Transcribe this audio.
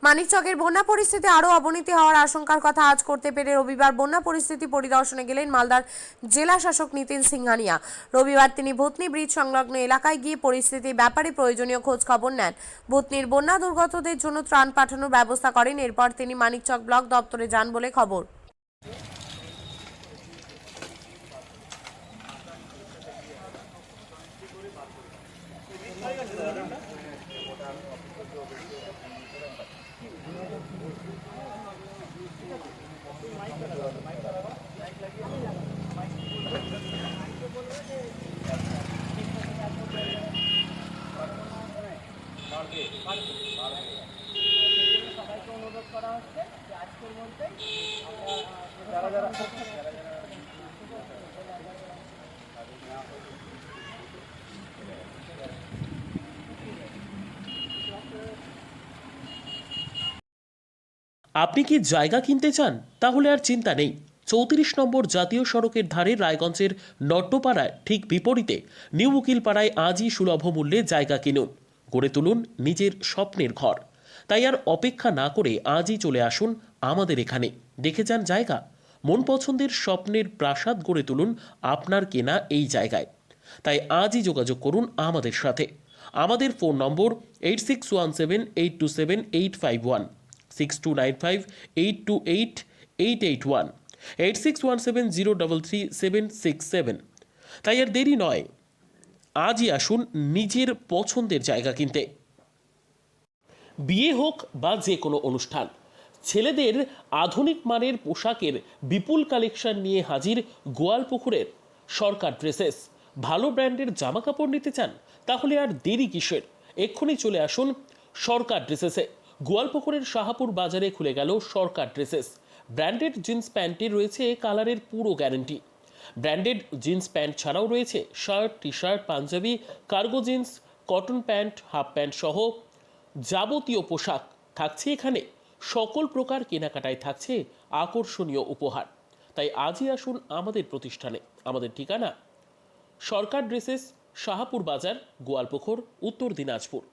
মানিকচকের বন্যা পরিস্থিতি আরও অবনতি হওয়ার আশঙ্কার কথা আজ করতে পেরে রবিবার বন্যা পরিস্থিতি পরিদর্শনে গেলেন মালদার জেলা শাসক নিতিন সিংহানিয়া। রবিবার তিনি ভূতনি ব্রিজ সংলগ্ন এলাকায় গিয়ে পরিস্থিতির ব্যাপারে প্রয়োজনীয় খোঁজ খবর নেন। ভূতনির বন্যা দুর্গতদের জন্য ত্রাণ পাঠানোর ব্যবস্থা করেন। এরপর তিনি মানিকচক ব্লক দপ্তরে যান বলে খবর। সবাইকে অনুরোধ করা হচ্ছে যে আজকের মধ্যে আপনি কি জায়গা কিনতে চান? তাহলে আর চিন্তা নেই। 34 নম্বর জাতীয় সড়কের ধারে রায়গঞ্জের নট্টপাড়ায় ঠিক বিপরীতে নিউ উকিলপাড়ায় আজই সুলভ মূল্যে জায়গা কিনুন, গড়ে তুলুন নিজের স্বপ্নের ঘর। তাই আর অপেক্ষা না করে আজই চলে আসুন আমাদের এখানে, দেখে যান জায়গা। মন পছন্দের স্বপ্নের প্রাসাদ গড়ে তুলুন আপনার কেনা এই জায়গায়। তাই আজই যোগাযোগ করুন আমাদের সাথে। আমাদের ফোন নম্বর 8617827851, 6295828881, 8617033767। তাই আর দেরি নয়, আজই আসুন নিজের পছন্দের জায়গা কিনতে। বিয়ে হোক বা যে কোনো অনুষ্ঠান, ছেলেদের আধুনিক মানের পোশাকের বিপুল কালেকশন নিয়ে হাজির গোয়ালপুকুরের সরকার ড্রেসেস। ভালো ব্র্যান্ডের জামা কাপড় নিতে চান? তাহলে আর দেরি কিসের? এক্ষুনি চলে আসুন সরকার ড্রেসেসে। গোয়ালপুকুরের শাহাপুর বাজারে খুলে গেল সরকার ড্রেসেস। ব্র্যান্ডেড জিন্স প্যান্টে রয়েছে কালারের পুরো গ্যারান্টি। ব্র্যান্ডেড জিন্স প্যান্ট ছাড়াও রয়েছে শার্ট, টি শার্ট, পাঞ্জাবি, cargo jeans, cotton pant, half pant সহ যাবতীয় পোশাক থাকছে এখানে। সকল প্রকার কেনাকাটায় থাকছে আকর্ষণীয় উপহার। তাই আজই আসুন আমাদের প্রতিষ্ঠানে। আমাদের ঠিকানা সরকার ড্রেসেস, শাহাপুর বাজার, গোয়ালপুকুর, উত্তর দিনাজপুর।